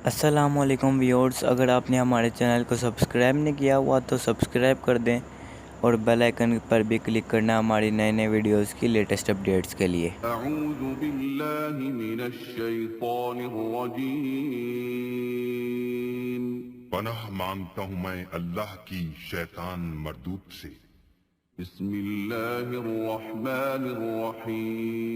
السلام علیکم ویورز، اگر آپ نے ہمارے چینل کو سبسکرائب نہیں کیا ہوا تو سبسکرائب کر دیں اور بیل آئیکن پر بھی کلک کرنا ہماری نئے ویڈیوز کی لیٹسٹ اپڈیٹس کے لیے۔ اعوذ باللہ من الشیطان الرجیم۔ پناہ مانگتا ہوں میں اللہ کی شیطان مردود سے۔ بسم اللہ الرحمن الرحیم۔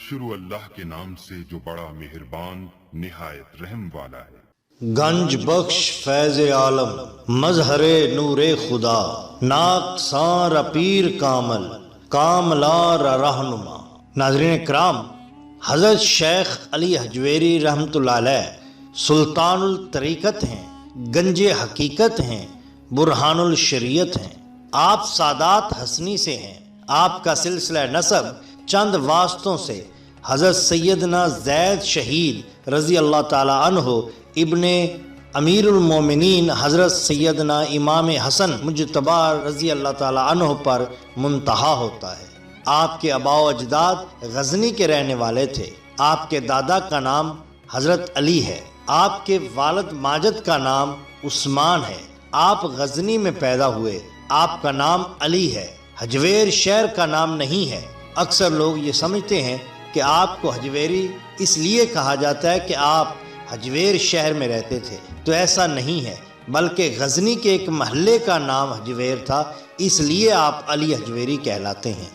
شروع اللہ کے نام سے جو بڑا مہربان نہایت رحم والا ہے۔ گنج بخش فیض عالم، مظہر نور خدا، ناک سار پیر کامل، کاملار رہنما۔ ناظرین کرام، حضرت شیخ علی حجویری رحمۃ اللہ علیہ سلطان الطریقت ہیں، گنج حقیقت ہیں، برہان الشریعت ہیں۔ آپ سادات حسنی سے ہیں۔ آپ کا سلسلہ نسب چند واسطوں سے حضرت سیدنا زید شہید رضی اللہ تعالی عنہ ابن امیر المومنین حضرت سیدنا امام حسن مجتبی رضی اللہ تعالی عنہ پر منتہا ہوتا ہے۔ آپ کے آباء و اجداد غزنی کے رہنے والے تھے۔ آپ کے دادا کا نام حضرت علی ہے۔ آپ کے والد ماجد کا نام عثمان ہے۔ آپ غزنی میں پیدا ہوئے۔ آپ کا نام علی ہے۔ حجویر شہر کا نام نہیں ہے۔ اکثر لوگ یہ سمجھتے ہیں کہ آپ کو حجویری اس لیے کہا جاتا ہے کہ آپ حجویر شہر میں رہتے تھے، تو ایسا نہیں ہے، بلکہ غزنی کے ایک محلے کا نام حجویر تھا، اس لیے آپ علی حجویری کہلاتے ہیں۔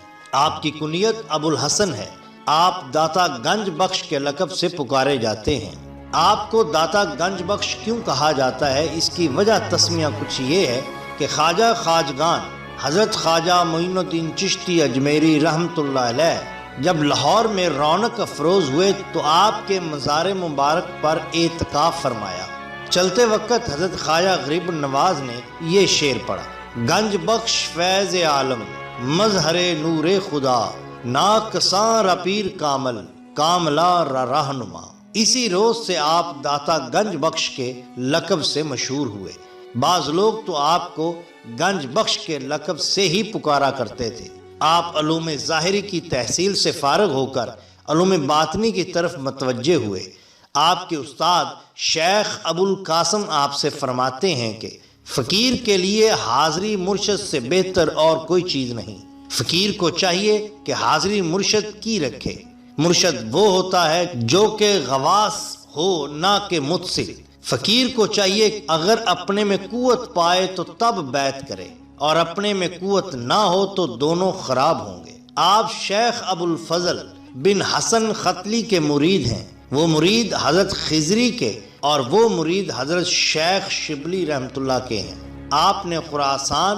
آپ کی کنیت ابو الحسن ہے۔ آپ داتا گنج بخش کے لقب سے پکارے جاتے ہیں۔ آپ کو داتا گنج بخش کیوں کہا جاتا ہے، اس کی وجہ تسمیہ کچھ یہ ہے کہ خواجہ خواجگان حضرت خواجہ معین الدین چشتی اجمیری رحمۃ اللہ علیہ جب لاہور میں رونق افروز ہوئے تو آپ کے مزار مبارک پر اعتکاف فرمایا۔ چلتے وقت حضرت خواجہ غریب نواز نے یہ شعر پڑھا: گنج بخش فیض عالم، مظہر نور خدا، ناکساں پیر کامل، کاملا رہنما۔ اسی روز سے آپ داتا گنج بخش کے لقب سے مشہور ہوئے۔ بعض لوگ تو آپ کو گنج بخش کے لقب سے ہی پکارا کرتے تھے۔ آپ علوم ظاہری کی تحصیل سے فارغ ہو کر علوم باطنی کی طرف متوجہ ہوئے۔ آپ کے استاد شیخ ابو القاسم آپ سے فرماتے ہیں کہ فقیر کے لیے حاضری مرشد سے بہتر اور کوئی چیز نہیں۔ فقیر کو چاہیے کہ حاضری مرشد کی رکھے۔ مرشد وہ ہوتا ہے جو کہ غواص ہو، نہ کہ متصل۔ فقیر کو چاہیے اگر اپنے میں قوت پائے تو تب بیعت کرے، اور اپنے میں قوت نہ ہو تو دونوں خراب ہوں گے۔ آپ شیخ ابو الفضل بن حسن ختلی کے مرید ہیں۔ وہ مرید حضرت خضری کے اور وہ مرید حضرت شیخ شبلی رحمۃ اللہ کے ہیں۔ آپ نے خراسان،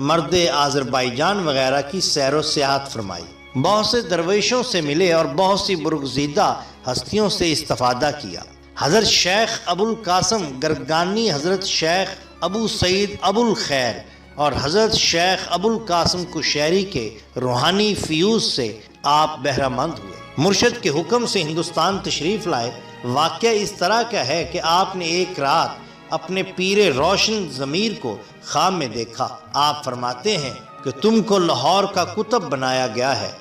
مرد آذربائیجان وغیرہ کی سیر و سیاحت فرمائی، بہت سے درویشوں سے ملے اور بہت سی برگزیدہ ہستیوں سے استفادہ کیا۔ حضرت شیخ ابو القاسم گرگانی، حضرت شیخ ابو سعید ابو الخیر اور حضرت شیخ ابو القاسم کشیری کے روحانی فیوز سے آپ بہرہ مند ہوئے۔ مرشد کے حکم سے ہندوستان تشریف لائے۔ واقعہ اس طرح کا ہے کہ آپ نے ایک رات اپنے پیر روشن ضمیر کو خواب میں دیکھا۔ آپ فرماتے ہیں کہ تم کو لاہور کا قطب بنایا گیا ہے،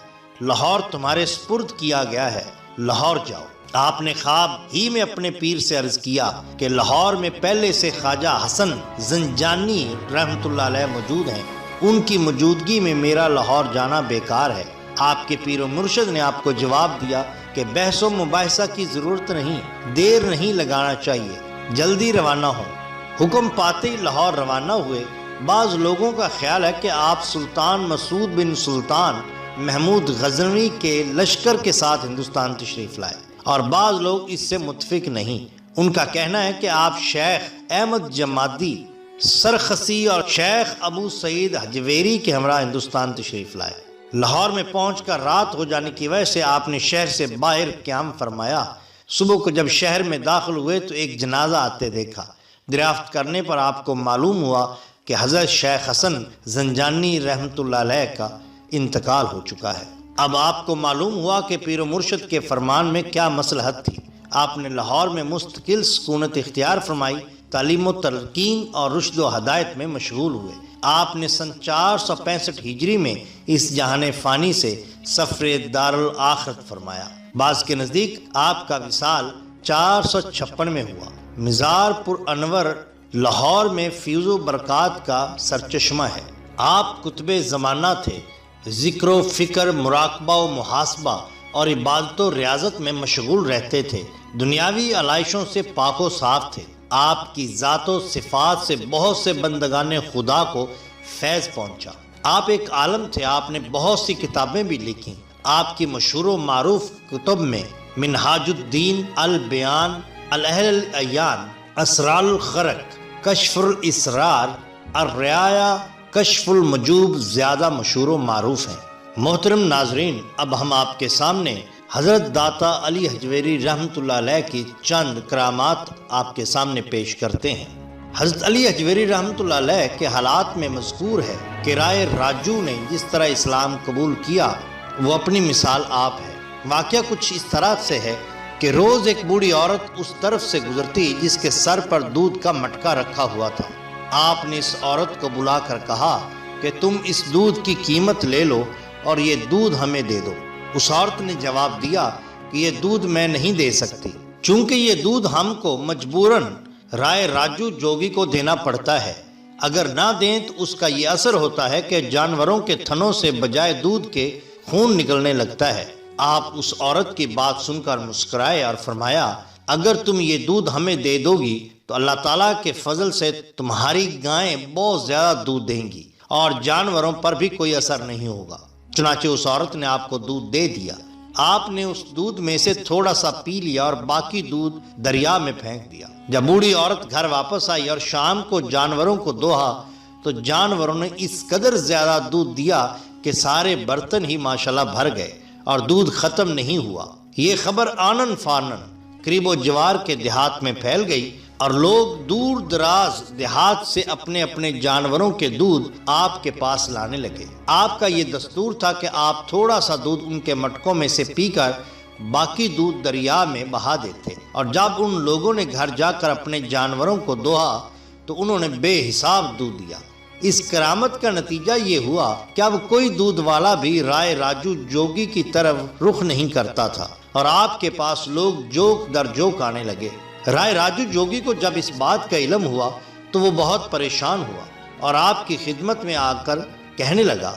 لاہور تمہارے سپرد کیا گیا ہے، لاہور جاؤ۔ آپ نے خواب ہی میں اپنے پیر سے عرض کیا کہ لاہور میں پہلے سے خواجہ حسن زنجانی رحمۃ اللہ علیہ موجود ہیں، ان کی موجودگی میں میرا لاہور جانا بیکار ہے۔ آپ کے پیر و مرشد نے آپ کو جواب دیا کہ بحث و مباحثہ کی ضرورت نہیں، دیر نہیں لگانا چاہیے، جلدی روانہ ہوں۔ حکم پاتے ہی لاہور روانہ ہوئے۔ بعض لوگوں کا خیال ہے کہ آپ سلطان مسعود بن سلطان محمود غزنوی کے لشکر کے ساتھ ہندوستان تشریف لائے، اور بعض لوگ اس سے متفق نہیں۔ ان کا کہنا ہے کہ آپ شیخ احمد جمادی سرخسی اور شیخ ابو سعید حجویری کے ہمراہ ہندوستان تشریف لائے۔ لاہور میں پہنچ کر رات ہو جانے کی وجہ سے آپ نے شہر سے باہر قیام فرمایا۔ صبح کو جب شہر میں داخل ہوئے تو ایک جنازہ آتے دیکھا۔ دریافت کرنے پر آپ کو معلوم ہوا کہ حضرت شیخ حسن زنجانی رحمۃ اللہ علیہ کا انتقال ہو چکا ہے۔ اب آپ کو معلوم ہوا کہ پیر و مرشد کے فرمان میں کیا مصلحت تھی۔ آپ نے لاہور میں مستقل سکونت اختیار فرمائی، تعلیم و تلقین اور رشد و ہدایت میں مشغول ہوئے۔ آپ نے سن 465 ہجری میں اس جہان فانی سے سفر دار الآخرت فرمایا۔ بعض کے نزدیک آپ کا وصال 456 میں ہوا۔ مزار پر انور لاہور میں فیض و برکات کا سرچشمہ ہے۔ آپ قطب زمانہ تھے، ذکر و فکر، مراقبہ و محاسبہ اور عبادت و ریاضت میں مشغول رہتے تھے۔ دنیاوی علائشوں سے پاک و صاف تھے۔ آپ کی ذات و صفات سے بہت سے بندگان خدا کو فیض پہنچا۔ آپ ایک عالم تھے، آپ نے بہت سی کتابیں بھی لکھی۔ آپ کی مشہور و معروف کتب میں منہاج الدین، البیان، الاہل العیان، اسرار الخرق، کشف الاسرار، الرعایا، کشف المجوب زیادہ مشہور و معروف ہیں۔ محترم ناظرین، اب ہم آپ کے سامنے حضرت داتا علی حجویری رحمۃ اللہ علیہ کی چند کرامات آپ کے سامنے پیش کرتے ہیں۔ حضرت علی حجویری رحمۃ اللہ علیہ کے حالات میں مذکور ہے کہ رائے راجو نے جس طرح اسلام قبول کیا وہ اپنی مثال آپ ہے۔ واقعہ کچھ اس طرح سے ہے کہ روز ایک بوڑھی عورت اس طرف سے گزرتی جس کے سر پر دودھ کا مٹکا رکھا ہوا تھا۔ آپ نے اس عورت کو بلا کر کہا کہ تم اس دودھ کی قیمت لے لو اور یہ دودھ ہمیں دے دو۔ اس عورت نے جواب دیا کہ یہ دودھ میں نہیں دے سکتی، چونکہ یہ دودھ ہم کو مجبوراً رائے راجو جوگی کو دینا پڑتا ہے۔ اگر نہ دیں تو اس کا یہ اثر ہوتا ہے کہ جانوروں کے تھنوں سے بجائے دودھ کے خون نکلنے لگتا ہے۔ آپ اس عورت کی بات سن کر مسکرائے اور فرمایا، اگر تم یہ دودھ ہمیں دے دو گی تو اللہ تعالیٰ کے فضل سے تمہاری گائیں بہت زیادہ دودھ دیں گی اور جانوروں پر بھی کوئی اثر نہیں ہوگا۔ چنانچہ اس عورت نے آپ کو دودھ دے دیا۔ آپ نے اس دودھ میں سے تھوڑا سا پی لیا اور باقی دودھ دریا میں پھینک دیا۔ جب بوڑھی عورت گھر واپس آئی اور شام کو جانوروں کو دوہا تو جانوروں نے اس قدر زیادہ دودھ دیا کہ سارے برتن ہی ماشاءاللہ بھر گئے اور دودھ ختم نہیں ہوا۔ یہ خبر آنن فانن قریب و جوار کے دیہات میں پھیل گئی اور لوگ دور دراز دیہات سے اپنے اپنے جانوروں کے دودھ آپ کے پاس لانے لگے۔ آپ کا یہ دستور تھا کہ آپ تھوڑا سا دودھ ان کے مٹکوں میں سے پی کر باقی دودھ دریا میں بہا دیتے، اور جب ان لوگوں نے گھر جا کر اپنے جانوروں کو دوہا تو انہوں نے بے حساب دودھ دیا۔ اس کرامت کا نتیجہ یہ ہوا کہ اب کوئی دودھ والا بھی رائے راجو جوگی کی طرف رخ نہیں کرتا تھا اور آپ کے پاس لوگ جوک در جوک آنے لگے۔ رائے راجو جوگی کو جب اس بات کا علم ہوا تو وہ بہت پریشان ہوا اور آپ کی خدمت میں آ کر کہنے لگا،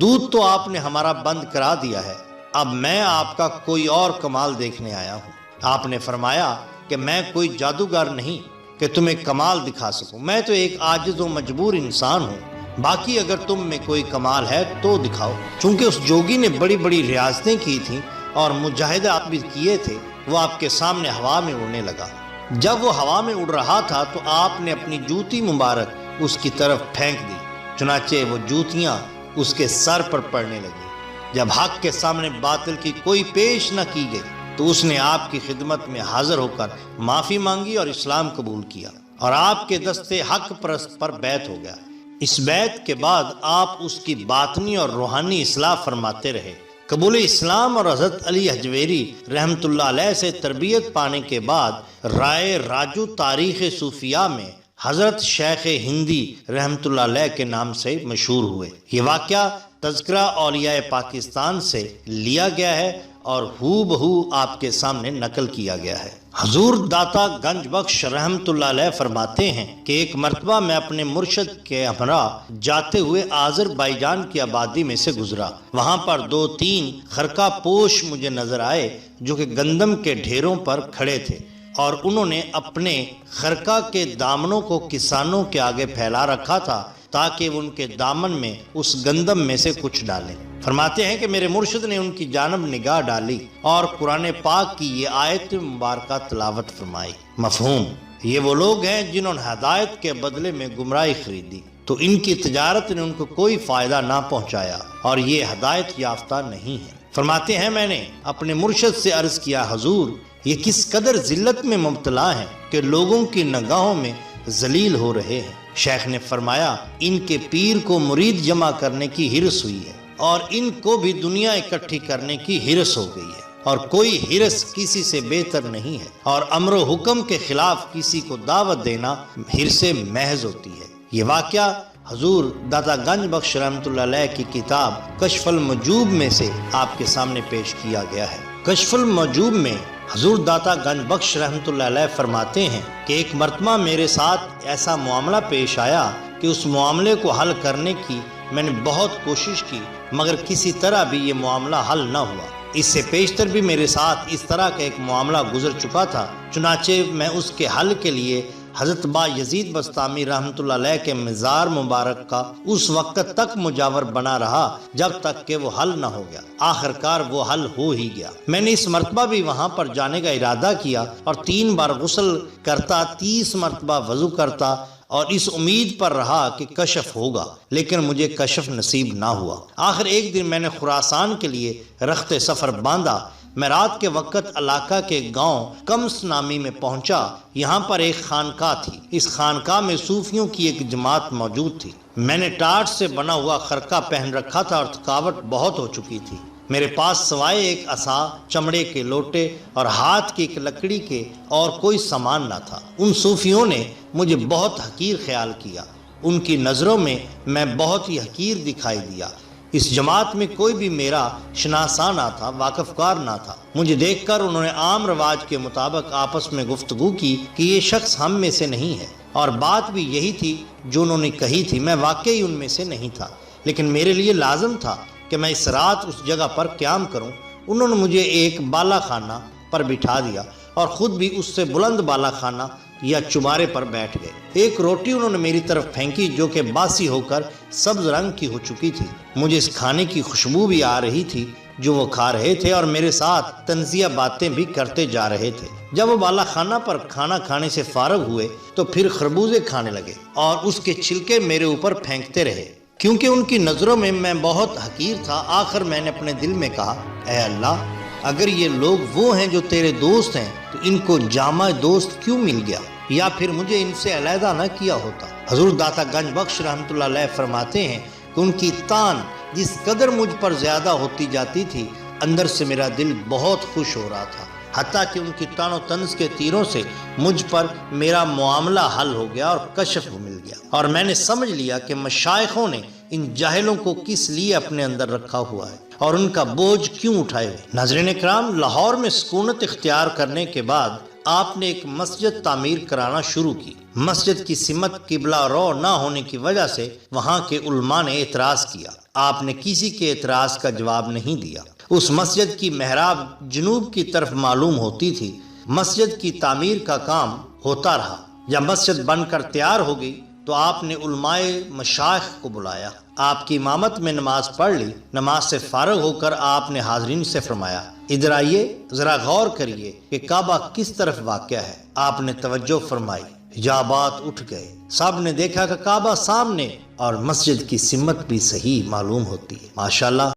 دودھ تو آپ نے ہمارا بند کرا دیا ہے، اب میں آپ کا کوئی اور کمال دیکھنے آیا ہوں۔ آپ نے فرمایا کہ میں کوئی جادوگر نہیں کہ تمہیں کمال دکھا سکوں، میں تو ایک عاجز و مجبور انسان ہوں، باقی اگر تم میں کوئی کمال ہے تو دکھاؤ۔ چونکہ اس جوگی نے بڑی بڑی ریاضتیں کی تھیں اور مجاہدات بھی کیے تھے، وہ آپ کے سامنے ہوا میں اڑنے لگا۔ جب وہ ہوا میں اڑ رہا تھا تو آپ نے اپنی جوتی مبارک اس کی طرف پھینک دی، چنانچہ وہ جوتیاں اس کے سر پر پڑنے لگی۔ جب حق کے سامنے باطل کی کوئی پیش نہ کی گئی تو اس نے آپ کی خدمت میں حاضر ہو کر معافی مانگی اور اسلام قبول کیا اور آپ کے دستے حق پرست پر بیعت ہو گیا۔ اس بیعت کے بعد آپ اس کی باطنی اور روحانی اصلاح فرماتے رہے۔ قبول اسلام اور حضرت علی حجویری رحمۃ اللہ علیہ سے تربیت پانے کے بعد رائے راجو تاریخ صوفیاء میں حضرت شیخ ہندی رحمۃ اللہ علیہ کے نام سے مشہور ہوئے۔ یہ واقعہ تذکرہ اولیاء پاکستان سے لیا گیا ہے اور ہو بہو آپ کے سامنے نقل کیا گیا ہے۔ حضور داتا گنج بخش رحمۃ اللہ علیہ فرماتے ہیں کہ ایک مرتبہ میں اپنے مرشد کے ہمراہ جاتے ہوئے آذربائیجان کی آبادی میں سے گزرا۔ وہاں پر 2-3 خرقہ پوش مجھے نظر آئے جو کہ گندم کے ڈھیروں پر کھڑے تھے اور انہوں نے اپنے خرقہ کے دامنوں کو کسانوں کے آگے پھیلا رکھا تھا تاکہ وہ ان کے دامن میں اس گندم میں سے کچھ ڈالیں۔ فرماتے ہیں کہ میرے مرشد نے ان کی جانب نگاہ ڈالی اور قرآن پاک کی یہ آیت مبارکہ تلاوت فرمائی۔ مفہوم، یہ وہ لوگ ہیں جنہوں نے ہدایت کے بدلے میں گمراہی خریدی تو ان کی تجارت نے ان کو کوئی فائدہ نہ پہنچایا اور یہ ہدایت یافتہ نہیں ہے۔ فرماتے ہیں میں نے اپنے مرشد سے عرض کیا، حضور یہ کس قدر ذلت میں مبتلا ہیں کہ لوگوں کی نگاہوں میں ذلیل ہو رہے ہیں۔ شیخ نے فرمایا، ان کے پیر کو مرید جمع کرنے کی ہرس ہوئی ہے اور ان کو بھی دنیا اکٹھی کرنے کی ہرس ہو گئی ہے، اور کوئی ہرس کسی سے بہتر نہیں ہے، اور امر و حکم کے خلاف کسی کو دعوت دینا ہرس محض ہوتی ہے۔ یہ واقعہ حضور داتا گنج بخش رحمۃ اللہ علیہ کی کتاب کشف المجوب میں سے آپ کے سامنے پیش کیا گیا ہے۔ کشف المجوب میں حضور داتا گنج بخش رحمۃ اللہ علیہ فرماتے ہیں کہ ایک مرتبہ میرے ساتھ ایسا معاملہ پیش آیا کہ اس معاملے کو حل کرنے کی میں نے بہت کوشش کی، مگر کسی طرح بھی یہ معاملہ حل نہ ہوا۔ اس سے پیشتر بھی میرے ساتھ اس طرح کا ایک معاملہ گزر چکا تھا، چنانچہ میں اس کے حل کے لیے حضرت با یزید بسطامی رحمۃ اللہ علیہ کے مزار مبارک کا اس وقت تک مجاور بنا رہا جب تک کہ وہ حل نہ ہو گیا۔ آخر کار وہ حل ہو ہی گیا۔ میں نے اس مرتبہ بھی وہاں پر جانے کا ارادہ کیا اور 3 بار غسل کرتا، 30 مرتبہ وضو کرتا اور اس امید پر رہا کہ کشف ہوگا، لیکن مجھے کشف نصیب نہ ہوا۔ آخر ایک دن میں نے خراسان کے لیے رخت سفر باندھا۔ میں رات کے وقت علاقہ کے گاؤں کمس نامی میں پہنچا۔ یہاں پر ایک خانقاہ تھی۔ اس خانقاہ میں صوفیوں کی ایک جماعت موجود تھی۔ میں نے ٹاٹ سے بنا ہوا خرقہ پہن رکھا تھا اور تھکاوٹ بہت ہو چکی تھی۔ میرے پاس سوائے ایک عصا، چمڑے کے لوٹے اور ہاتھ کی ایک لکڑی کے اور کوئی سامان نہ تھا۔ ان صوفیوں نے مجھے بہت حقیر خیال کیا۔ ان کی نظروں میں میں بہت ہی حقیر دکھائی دیا۔ اس جماعت میں کوئی بھی میرا شناسا نہ تھا، واقف کار نہ تھا۔ مجھے دیکھ کر انہوں نے عام رواج کے مطابق آپس میں گفتگو کی کہ یہ شخص ہم میں سے نہیں ہے، اور بات بھی یہی تھی جو انہوں نے کہی تھی۔ میں واقعی ان میں سے نہیں تھا، لیکن میرے لیے لازم تھا کہ میں اس رات اس جگہ پر قیام کروں۔ انہوں نے مجھے ایک بالا خانہ پر بٹھا دیا اور خود بھی اس سے بلند بالا خانہ یا چبارے پر بیٹھ گئے۔ ایک روٹی انہوں نے میری طرف پھینکی جو کہ باسی ہو کر سبز رنگ کی ہو چکی تھی۔ مجھے اس کھانے کی خوشبو بھی آ رہی تھی جو وہ کھا رہے تھے، اور میرے ساتھ طنزیہ باتیں بھی کرتے جا رہے تھے۔ جب وہ بالا خانہ پر کھانا کھانے سے فارغ ہوئے تو پھر خربوزے کھانے لگے اور اس کے چھلکے میرے اوپر پھینکتے رہے۔ کیونکہ ان کی نظروں میں میں بہت حقیر تھا، آخر میں نے اپنے دل میں کہا، اے اللہ، اگر یہ لوگ وہ ہیں جو تیرے دوست ہیں تو ان کو جامع دوست کیوں مل گیا، یا پھر مجھے ان سے علیحدہ نہ کیا ہوتا۔ حضور داتا گنج بخش رحمۃ اللہ علیہ فرماتے ہیں کہ ان کی تان جس قدر مجھ پر زیادہ ہوتی جاتی تھی، اندر سے میرا دل بہت خوش ہو رہا تھا، حتیٰ کہ ان کی تان و طنز کے تیروں سے مجھ پر میرا معاملہ حل ہو گیا اور کشف مل گیا، اور میں نے سمجھ لیا کہ مشائخوں نے ان جاہلوں کو کس لیے اپنے اندر رکھا ہوا ہے اور ان کا بوجھ کیوں اٹھائے ہوئے۔ ناظرین کرام، لاہور میں سکونت اختیار کرنے کے بعد آپ نے ایک مسجد تعمیر کرانا شروع کی۔ مسجد کی سمت قبلہ رو نہ ہونے کی وجہ سے وہاں کے علماء نے اعتراض کیا۔ آپ نے کسی کے اعتراض کا جواب نہیں دیا۔ اس مسجد کی محراب جنوب کی طرف معلوم ہوتی تھی۔ مسجد کی تعمیر کا کام ہوتا رہا۔ جب مسجد بن کر تیار ہو گئی تو آپ نے علماء مشائخ کو بلایا۔ آپ کی امامت میں نماز پڑھ لی۔ نماز سے فارغ ہو کر آپ نے حاضرین سے فرمایا، ادھر آئیے، ذرا غور کریے کہ کعبہ کس طرف واقع ہے۔ آپ نے توجہ فرمائی، حجابات اٹھ گئے، سب نے دیکھا کہ کعبہ سامنے اور مسجد کی سمت بھی صحیح معلوم ہوتی ہے۔ ماشاءاللہ۔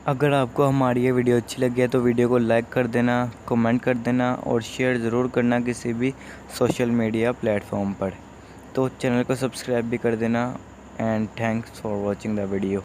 اگر آپ کو ہماری یہ ویڈیو اچھی لگی ہے تو ویڈیو کو لائک کر دینا، کمنٹ کر دینا اور شیئر ضرور کرنا کسی بھی سوشل میڈیا پلیٹ فارم پر۔ تو چینل کو سبسکرائب بھی کر دینا، and thanks for watching the video.